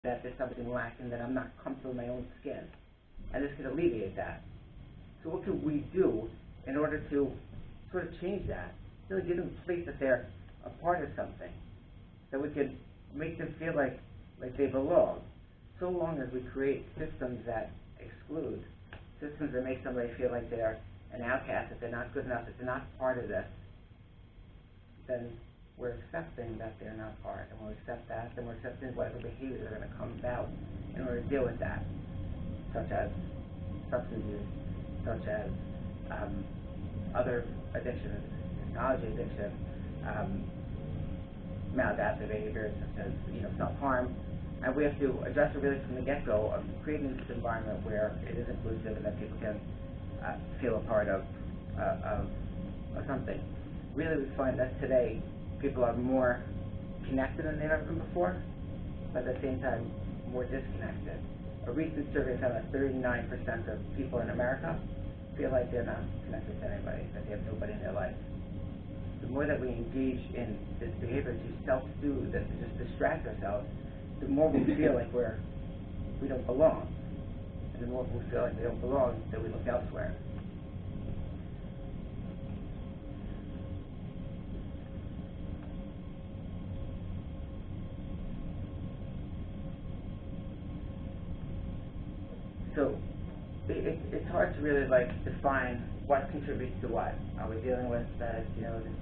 that there's something lacking, that I'm not comfortable in my own skin. And this can alleviate that. So what can we do in order to sort of change that? Really give them place that they're a part of something, that we could make them feel like they belong. So long as we create systems that exclude, systems that make somebody feel like they're an outcast, that they're not good enough, that they're not part of this, then we're accepting that they're not part. And when we accept that, then we're accepting whatever behaviors are going to come about in order to deal with that, such as substance use, such as other addictions, technology addiction, maladaptive behaviors such as self-harm. And we have to address it really from the get-go of creating this environment where it is inclusive and that people can feel a part of something. Really, we find that today people are more connected than they've ever been before, but at the same time more disconnected. A recent survey found that 39% of people in America feel like they're not connected to anybody, that they have nobody in their life. The more that we engage in this behavior to self-soothe and to just distract ourselves, the more we feel like we don't belong. And the more we feel like we don't belong, then we look elsewhere. So it's hard to really define what contributes to what. Are we dealing with this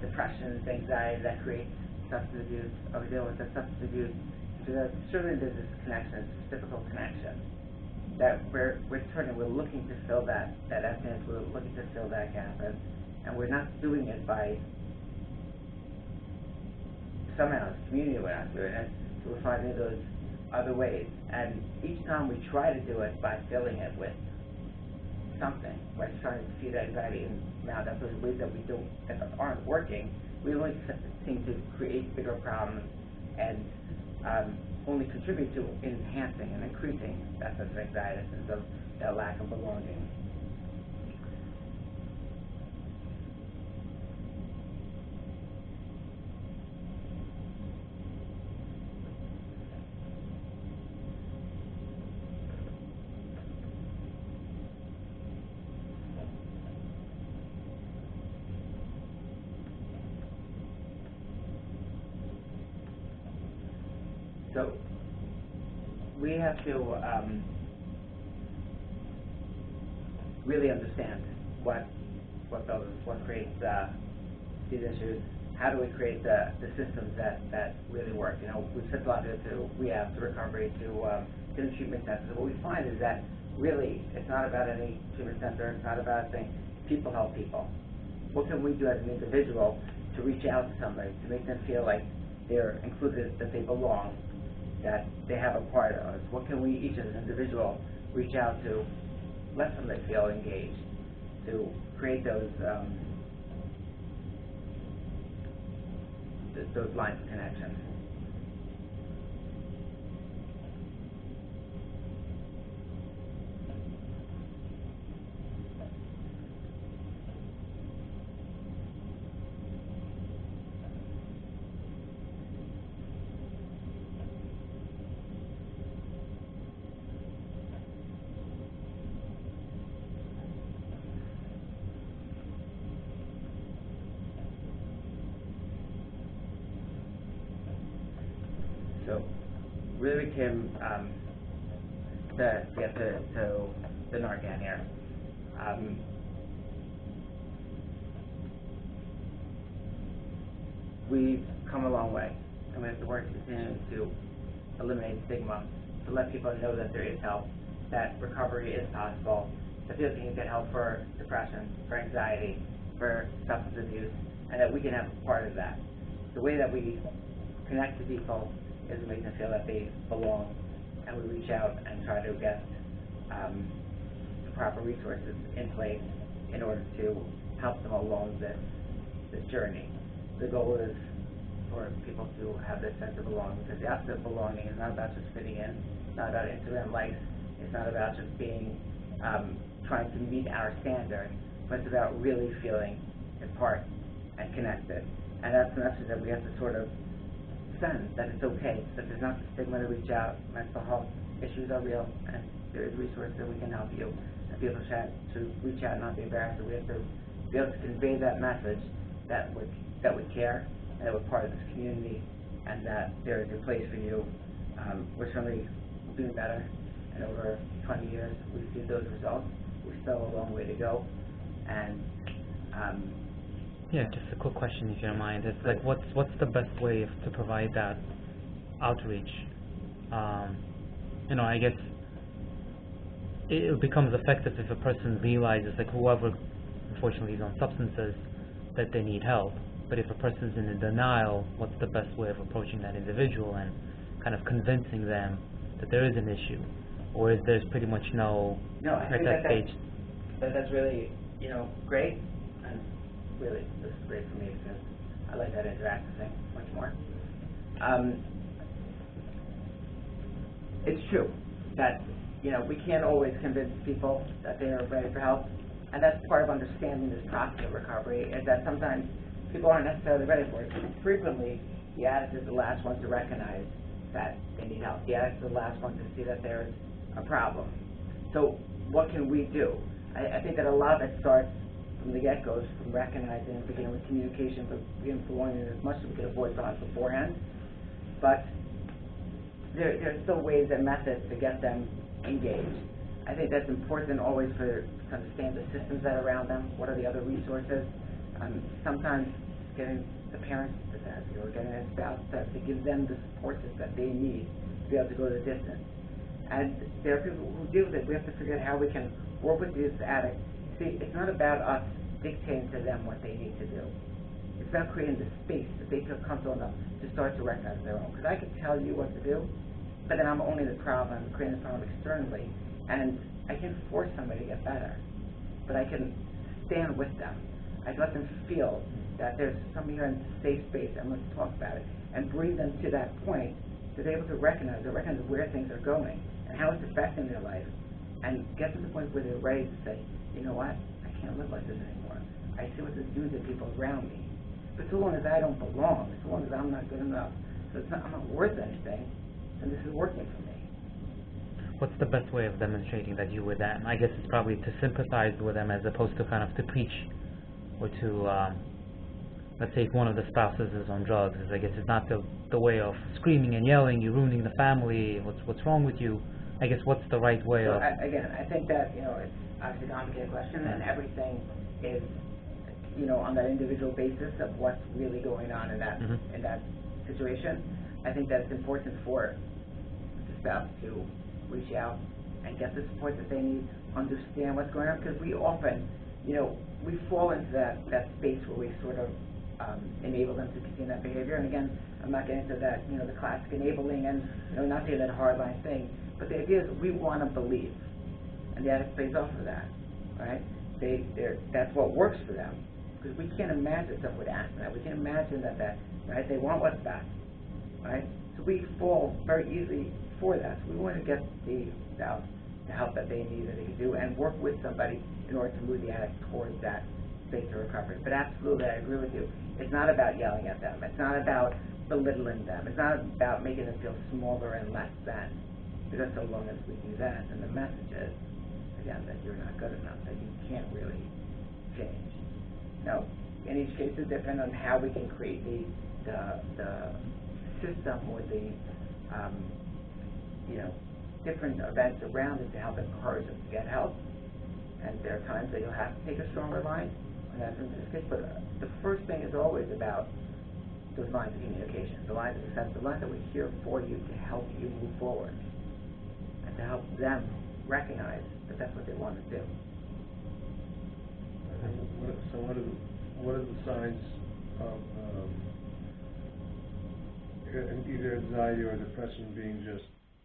depression, anxiety that creates substance abuse? Are we dealing with the substance abuse? Certainly there's this connection, this difficult connection that we're looking to fill that emptiness, we're looking to fill that gap, and we're not doing it by somehow the community, we're not doing it, so we're finding those other ways. And each time we try to do it by filling it with something, by trying to feed anxiety and maladaptive, those ways that aren't working, we only seem to create bigger problems and only contribute to enhancing and increasing that sense of anxiety, that sense of that lack of belonging. So we have to really understand what creates these issues. How do we create the systems that really work? We've sent a lot of people to rehab, to recovery, to the treatment centers. What we find is that really it's not about any treatment center. It's not about saying people help people. What can we do as an individual to reach out to somebody, to make them feel like they're included, that they belong, that they have a part of us? What can we, each as an individual, reach out to let somebody feel engaged, to create those lines of connection? So really we came to get to the Narcan here. We've come a long way, and we have to work to continue to eliminate stigma, to let people know that there is help, that recovery is possible, that people can get help for depression, for anxiety, for substance abuse, and that we can have a part of that. The way that we connect to people is to make them feel that they belong, and we reach out and try to get the proper resources in place in order to help them along this journey. The goal is for people to have this sense of belonging, because the opposite of belonging is not about just fitting in, it's not about Instagram likes, it's not about just being trying to meet our standards, but it's about really feeling a part and connected. And that's the message that we have to sort of sense that it's okay, that there's not the stigma to reach out. Mental health issues are real, and there is resources that we can help you, and people to reach out and not be embarrassed. We have to be able to convey that message that we care, and that we're part of this community, and that there is a place for you. We're certainly doing better, and over 20 years we see those results. We still have a long way to go, and yeah, just a quick question, if you don't mind. It's like, what's the best way to provide that outreach? I guess it becomes effective if a person realizes, like whoever unfortunately is on substances, that they need help. But if a person's in a denial, what's the best way of approaching that individual and kind of convincing them that there is an issue, or is there's pretty much no I think that stage? That's really great, and really this is great for me because I like that interactive thing much more. It's true that we can't always convince people that they are ready for help, and that's part of understanding this process of recovery, is that sometimes people aren't necessarily ready for it. Frequently, the addict is the last one to recognize that they need help. The addict is the last one to see that there's a problem. So what can we do? I think that a lot of it starts from the get-go, from recognizing and beginning with communication, but reinforcing as much as we can avoid thoughts beforehand. But there are still ways and methods to get them engaged. I think that's important always to understand the systems that are around them. What are the other resources? Sometimes getting the parents to therapy or getting a spouse to give them the support that they need to be able to go the distance. And there are people who deal with it. We have to figure out how we can work with this addict. See, it's not about us dictating to them what they need to do. It's about creating the space that they feel comfortable enough to start to recognize their own. Because I can tell you what to do, but then I'm owning the problem, I'm creating the problem externally, and I can force somebody to get better. But I can stand with them. I can let them feel that there's somebody here in a safe space, and let's talk about it, and bring them to that point that they're able to recognize where things are going and how it's affecting their life, and get to the point where they're ready to say, you know what, I can't live like this anymore. I see what this is doing to people around me. But so long as I don't belong, so long as I'm not good enough, so I'm not worth anything, then this is working for me. What's the best way of demonstrating that you were them? I guess it's probably to sympathize with them as opposed to kind of to preach, or to, let's say if one of the spouses is on drugs, I guess it's not the way of screaming and yelling, you're ruining the family, what's wrong with you? I guess what's the right way of... I think that, it's obviously a complicated question, and everything is, on that individual basis of what's really going on in that in that situation. I think that it's important for the spouse to reach out and get the support that they need, understand what's going on, because we often, we fall into that space where we sort of enable them to continue that behavior. And again, I'm not getting into that, the classic enabling and, not saying that hardline thing, but the idea is we want to believe, and the addict plays off of that, right? That's what works for them, because we can't imagine someone would ask that. We can't imagine that, right? They want what's best, right? So we fall very easily for that. So we want to get the help that they need, that they can do, and work with somebody in order to move the addict towards that space of recovery. But absolutely, I agree with you. It's not about yelling at them. It's not about belittling them. It's not about making them feel smaller and less than. Because so long as we do that, then the message is, again, that you're not good enough, that you can't really change. Now, in each case is different on how we can create the system or the different events around it to help encourage them to get help. And there are times that you'll have to take a stronger line, and that's in this case. But the first thing is always about those lines of communication, the lines of defense, the lines that we're here for you to help you move forward, and to help them recognize that that's what they want to do. So what are the signs of either anxiety or depression being just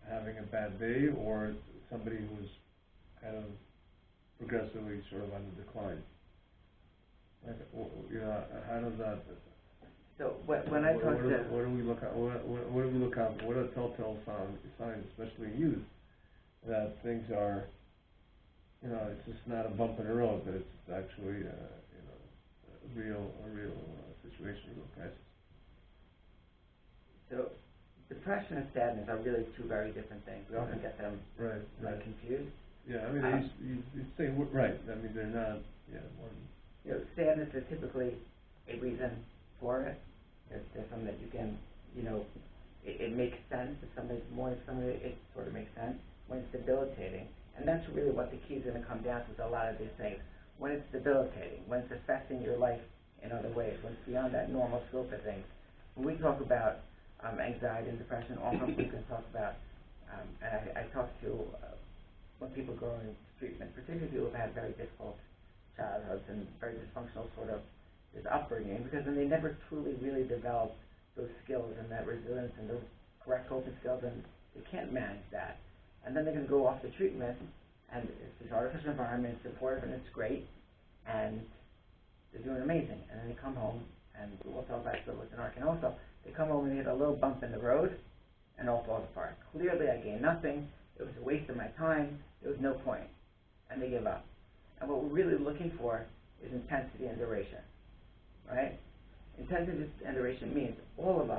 having a bad day, or somebody who's kind of progressively sort of on the decline? How does that? So when I talk to... What do we look at? What do we look out for? What are telltale signs, especially in youth, that things are, it's just not a bump in the road, but it's actually, a real situation, a real crisis? So depression and sadness are really two very different things. We often get them Right. confused. Yeah, I mean, you say, right, I mean, they're not, one. Sadness is typically a reason for it. There's something that you can, it makes sense. If somebody's more, somebody, it sort of makes sense. When it's debilitating, and that's really what the key is going to come down to with a lot of these things. When it's debilitating, when it's affecting your life in other ways, when it's beyond that normal scope of things. When we talk about anxiety and depression, often we can talk about, and I talk to when people go into treatment, particularly people who've had very difficult childhoods and very dysfunctional sort of this upbringing, because then they never truly really develop those skills and that resilience and those correct coping skills, and they can't manage that. And then they're going to go off the treatment, and it's this artificial environment, it's supportive, and it's great, and they're doing amazing. And then they come home, and we'll talk about it with an arc, and also, they come home and they hit a little bump in the road, and all falls apart. Clearly, I gained nothing. It was a waste of my time. There was no point. And they give up. And what we're really looking for is intensity and duration, right? Intensity and duration means all of us